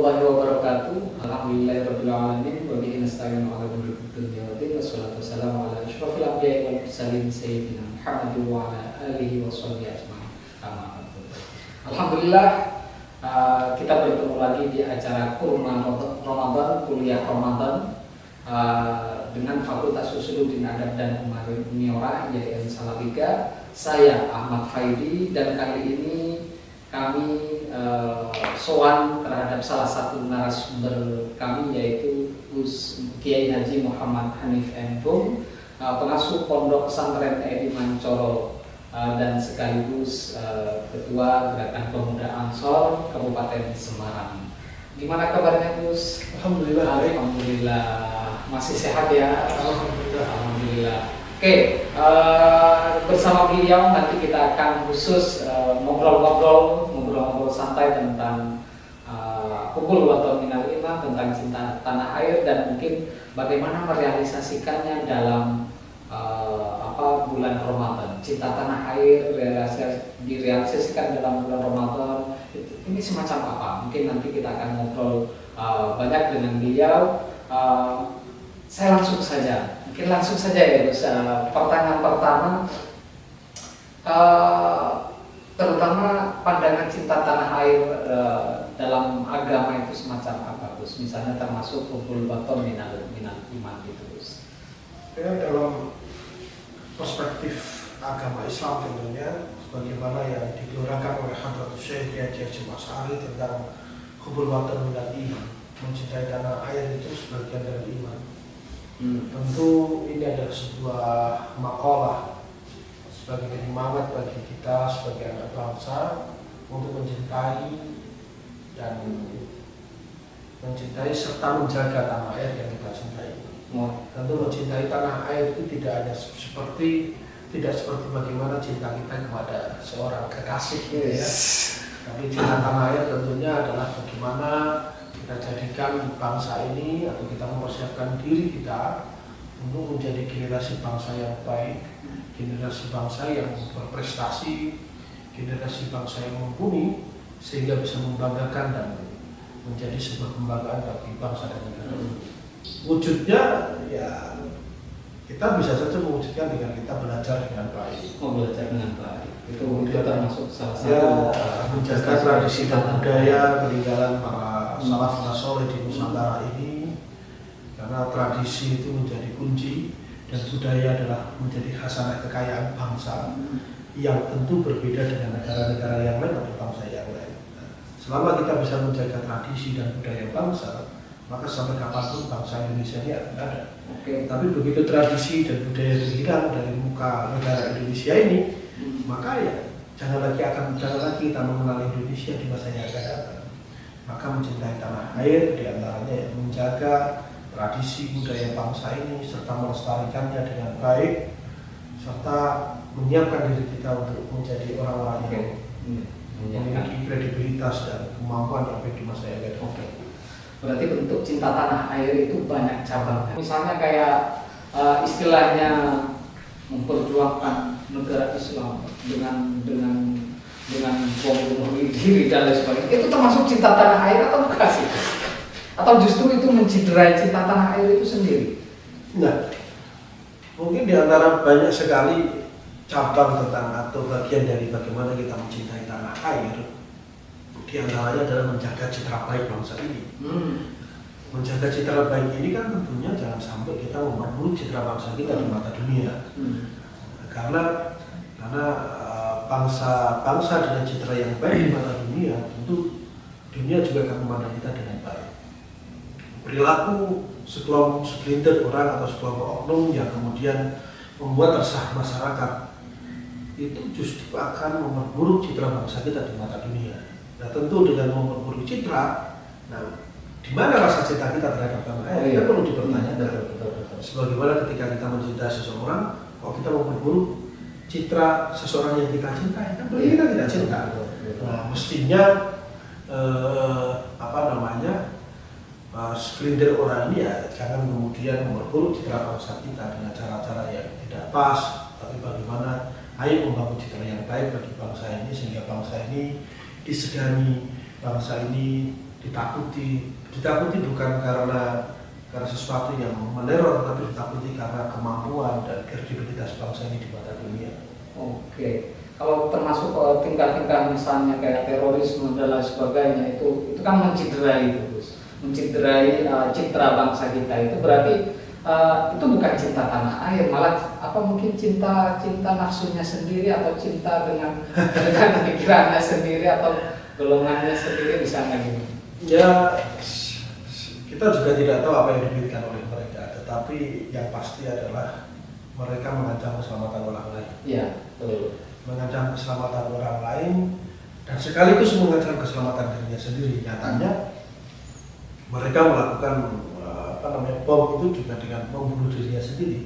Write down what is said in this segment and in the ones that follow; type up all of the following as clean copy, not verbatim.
warahmatullahi wabarakatuh. Alhamdulillahirabbil alamin wa bihi nasta'inu 'ala umuri dunya waddin. Wassalatu wassalamu ala asyrofil anbiya'i wal mursalin sayyidina Muhammadin wa ala alihi wa sahbihi ajma'in. Alhamdulillah, kita bertemu lagi di acara Kurma Ramadan, kuliah Ramadan dengan Fakultas Usuluddin Adab dan Humaniora YN Salatiga. Saya Ahmad Faidi, dan kali ini kami sowan terhadap salah satu narasumber kami, yaitu Kiai Haji Muhammad Hanif M. Bum, pengasuh Pondok Pesantren Edi Mancoro dan sekaligus Ketua Gerakan Pemuda Ansor Kabupaten Semarang. Gimana kabarnya, Gus? Alhamdulillah. Alhamdulillah. Masih sehat ya? Alhamdulillah. Alhamdulillah. Oke, bersama beliau nanti kita akan khusus ngobrol-ngobrol santai tentang hubul waton minal iman, tentang cinta tanah air, dan mungkin bagaimana merealisasikannya dalam bulan Ramadan. Cinta tanah air direalisasikan dalam bulan Ramadan. Ini semacam apa? Mungkin nanti kita akan ngobrol banyak dengan beliau. Saya langsung saja ya Gus. Pertanyaan pertama, terutama pandangan cinta tanah air dalam agama itu semacam apa, Gus? Misalnya termasuk hubul waton minal iman gitu, Gus. Ya, dalam perspektif agama Islam tentunya, sebagaimana yang digelorakan oleh Hadratus Syekh Haji Asy'ari tentang hubul waton minal iman, mencintai tanah air itu sebagian dari iman. Tentu ini adalah sebuah makalah sebagai penyemangat bagi kita sebagai anak bangsa untuk mencintai serta menjaga tanah air yang kita cintai. Tentu mencintai tanah air itu tidak seperti bagaimana cinta kita kepada seorang kekasih gitu ya. Tapi cinta tanah air tentunya adalah bagaimana kita jadikan bangsa ini, atau kita mempersiapkan diri kita untuk menjadi generasi bangsa yang baik, generasi bangsa yang berprestasi, generasi bangsa yang mumpuni, sehingga bisa membanggakan dan menjadi sebuah kebanggaan bagi bangsa dan negara. Wujudnya ya kita bisa saja mewujudkan dengan kita belajar dengan baik. Belajar dengan baik. Itu termasuk salah satu menjaga tradisi dan budaya peninggalan para salafus saleh di Nusantara ini, karena tradisi itu menjadi kunci dan budaya adalah menjadi khasanah kekayaan bangsa yang tentu berbeda dengan negara-negara yang lain atau bangsa yang lain. Selama kita bisa menjaga tradisi dan budaya bangsa, maka sampai kapanpun bangsa Indonesia ini akan ada. Tapi begitu tradisi dan budaya hilang dari muka negara Indonesia ini, maka ya jangan lagi kita mengenal Indonesia di masa yang akan datang. Maka mencintai tanah air diantaranya ya menjaga tradisi budaya bangsa ini serta melestarikannya dengan baik, serta menyiapkan diri kita untuk menjadi orang-orang yang memiliki kredibilitas dan kemampuan yang baik di masa yang akan datang. Berarti bentuk cinta tanah air itu banyak cabangnya. Misalnya kayak istilahnya memperjuangkan negara Islam dengan bom bunuh diri dan lain sebagainya. Itu termasuk cinta tanah air atau bukan sih? Atau justru itu menciderai cinta tanah air itu sendiri? Nah, mungkin di antara banyak sekali cabang tentang atau bagian dari bagaimana kita mencintai tanah air, di antaranya adalah menjaga citra baik bangsa ini. Menjaga citra baik ini kan tentunya jangan sampai kita memperburuk citra bangsa kita di mata dunia. Karena bangsa dengan citra yang baik di mata dunia, tentu dunia juga akan memandang kita dengan baik. Perilaku segelintir orang atau sekelompok oknum yang kemudian membuat resah masyarakat itu justru akan memperburuk citra bangsa kita di mata dunia. Nah, tentu dengan memperburuk citra, di mana rasa cinta kita terhadap tanah air? Kita perlu dipertanyakan. Sebagaimana ketika kita mencintai seseorang, kalau kita memperburuk citra seseorang yang kita cintai, kan berarti kita tidak cinta. Nah, mestinya segelintir orang ini ya jangan kemudian memperburuk citra bangsa kita dengan cara-cara yang tidak pas, tapi bagaimana ayo membangun citra yang baik bagi bangsa ini, sehingga bangsa ini disegani, bangsa ini ditakuti bukan karena sesuatu yang meneror, tapi ditakuti karena kemampuan dan kredibilitas bangsa ini di mata dunia. Oke, kalau termasuk tingkat-tingkat misalnya kayak terorisme dan lain sebagainya itu kan menciderai itu, Gus. Menciderai citra bangsa kita itu berarti itu bukan cinta tanah air, malah mungkin cinta nafsunya sendiri atau cinta dengan pikirannya sendiri atau golongannya sendiri misalnya gitu. Ya, kita juga tidak tahu apa yang dipikirkan oleh mereka, tetapi yang pasti adalah mereka mengancam keselamatan orang lain. Iya, betul. Mengancam keselamatan orang lain dan sekaligus mengancam keselamatan dirinya sendiri. Nyatanya mereka melakukan bom itu juga dengan membunuh dirinya sendiri.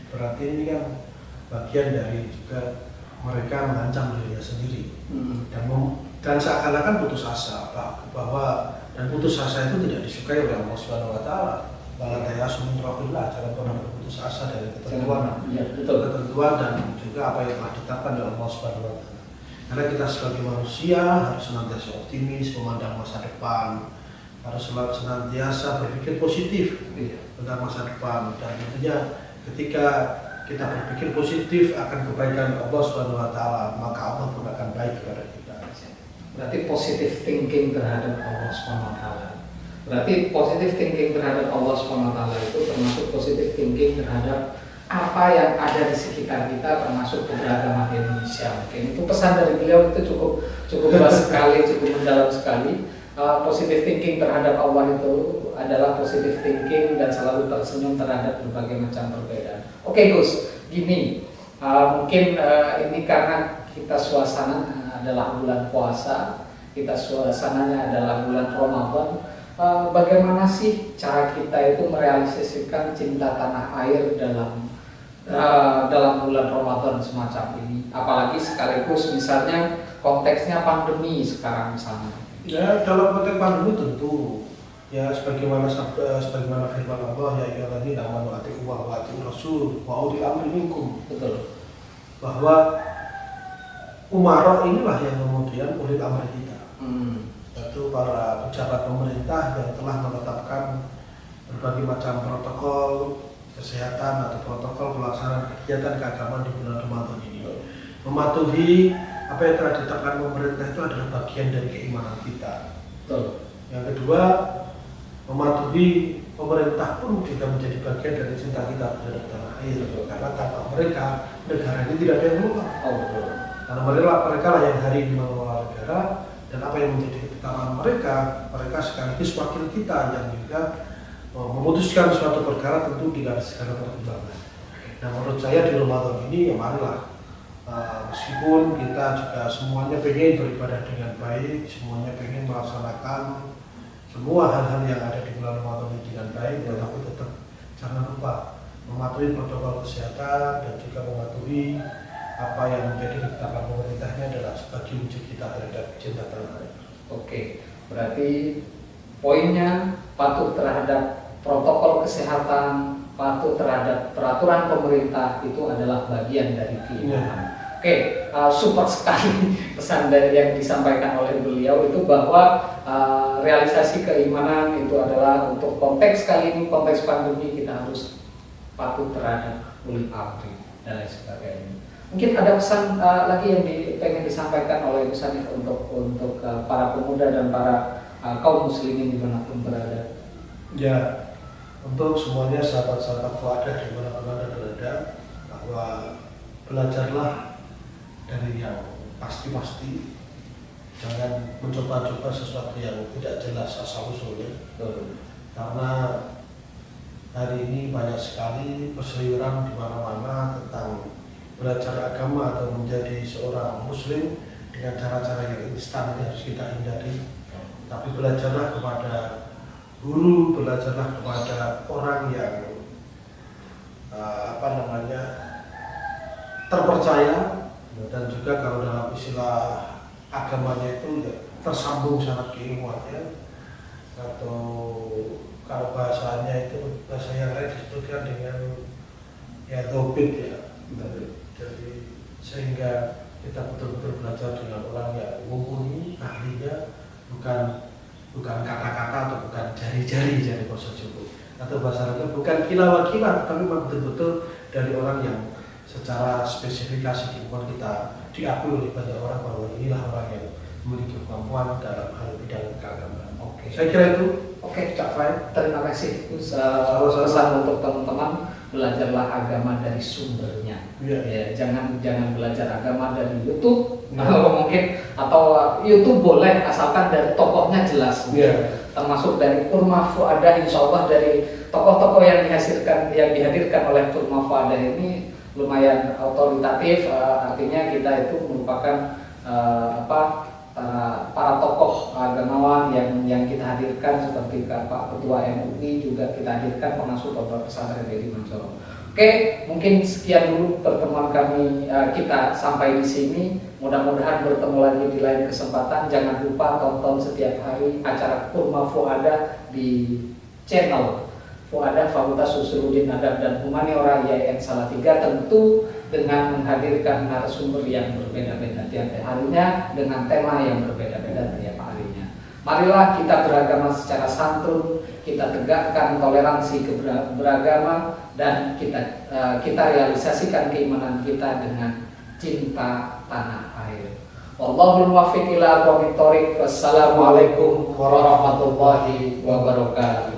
Berarti ini kan bagian dari juga mereka mengancam dirinya sendiri. Dan seakan-akan putus asa bahwa dan putus asa itu tidak disukai oleh Allah Subhanahu wa taala. Wala tayasu min rahmatillah, jangan pernah berputus asa dari ketentuan dan juga apa yang telah ditetapkan oleh Allah Subhanahu wa taala. Karena kita sebagai manusia harus senantiasa optimis, memandang masa depan, harus senantiasa berpikir positif tentang masa depan, dan tentunya ketika kita berpikir positif akan kebaikan Allah Subhanahu wa taala, maka Allah pun akan baik kepada kita. Berarti positive thinking terhadap Allah SWT. Berarti positive thinking terhadap Allah SWT itu termasuk positive thinking terhadap apa yang ada di sekitar kita, termasuk keberagaman Indonesia. Mungkin itu pesan dari beliau itu cukup luas sekali, cukup mendalam sekali. Positive thinking terhadap Allah itu adalah positive thinking dan selalu tersenyum terhadap berbagai macam perbedaan. Oke Gus, gini, mungkin ini karena kita suasana adalah bulan puasa, kita suasananya adalah bulan Ramadan. Bagaimana sih cara kita itu merealisasikan cinta tanah air dalam bulan Ramadan semacam ini? Apalagi sekaligus misalnya konteksnya pandemi sekarang misalnya. Ya, dalam konteks pandemi tentu ya sebagaimana firman Allah, ya ayyuhalladzina amanu atiillaha wa atiiur rasul wa ulil amri minkum. Betul. Bahwa umara inilah yang kemudian ulil amri kita, yaitu para pejabat pemerintah yang telah menetapkan berbagai macam protokol kesehatan atau protokol pelaksanaan kegiatan keagamaan di bulan Ramadan ini. Mematuhi apa yang telah ditetapkan pemerintah itu adalah bagian dari keimanan kita. Betul. Yang kedua, mematuhi pemerintah pun juga menjadi bagian dari cinta kita terhadap tanah air. Karena tanpa mereka, negara ini tidak ada yang mengelola. Karena mereka lah yang hari ini mengelola negara, dan apa yang menjadi ketetapan mereka sekaligus wakil kita yang juga memutuskan suatu perkara tentu dengan segala pertimbangan. Nah, menurut saya di Ramadan ini ya marilah, meskipun kita juga semuanya pengen beribadah dengan baik, semuanya pengen melaksanakan semua hal-hal yang ada di bulan Ramadan ini dengan baik, tetapi tetap jangan lupa mematuhi protokol kesehatan dan juga mematuhi apa yang menjadi ketetapan pemerintahnya adalah sebagai wujud kita terhadap cinta tanah air. Oke, berarti poinnya patuh terhadap protokol kesehatan, patuh terhadap peraturan pemerintah itu adalah bagian dari keimanan. Oke, super sekali pesan dari yang disampaikan oleh beliau itu bahwa realisasi keimanan itu adalah untuk konteks kali ini, konteks pandemi, kita harus patuh terhadap ulil amri dan lain sebagainya. Mungkin ada pesan lagi yang pengen disampaikan oleh Gus Hanif untuk para pemuda dan para kaum muslimin dimanapun berada. Ya, untuk semuanya sahabat-sahabat Fuadah dimanapun Anda berada, bahwa belajarlah dari yang pasti-pasti, jangan mencoba-coba sesuatu yang tidak jelas asal-usulnya. Karena hari ini banyak sekali berseliweran di mana-mana tentang belajar agama atau menjadi seorang muslim dengan cara-cara yang instan, ini harus kita hindari. Tapi belajarlah kepada guru, belajarlah kepada orang yang terpercaya, dan juga kalau dalam istilah agamanya itu ya, tersambung sangat keilmuan ya, atau kalau bahasanya itu bahasa yang lain disebutkan dengan ya dobit ya. Jadi sehingga kita betul-betul belajar dengan orang yang mumpuni, ahlinya, bukan kakak dari jari poso cukup, atau bahasa lainnya bukan kila-kila, tapi memang betul-betul dari orang yang secara spesifikasi di lingkungan kita diakui oleh banyak orang bahwa inilah orang yang memiliki kemampuan dalam hal bidang keagamaan. Oke. Saya kira itu. Oke, Cak Fai, terima kasih. Pesan untuk teman-teman, belajarlah agama dari sumbernya. Ya, jangan belajar agama dari YouTube, mungkin, atau YouTube boleh asalkan dari tokohnya jelas. Termasuk dari Kurma Fuadah, insya Allah dari tokoh-tokoh yang dihadirkan oleh Kurma Fuadah ini lumayan otoritatif, artinya kita itu merupakan para tokoh agamawan yang kita hadirkan seperti Pak Ketua MUI, juga kita hadirkan pengasuh Pondok Pesantren Dedi Mantoro. Oke, mungkin sekian dulu pertemuan kami kita sampai di sini. Mudah-mudahan bertemu lagi di lain kesempatan. Jangan lupa tonton setiap hari acara Kurma Fuadah di channel Fuadah Fakultas Usuluddin Adab dan Humaniora IAIN Salatiga, tentu dengan menghadirkan narasumber yang berbeda-beda tiap harinya dengan tema yang berbeda-beda tiap harinya. Marilah kita beragama secara santun, kita tegakkan toleransi beragama, dan kita realisasikan keimanan kita dengan cinta tanah air. Wallahul muwaffiq ila aqwamit thoriq. Wassalamualaikum warahmatullahi wabarakatuh.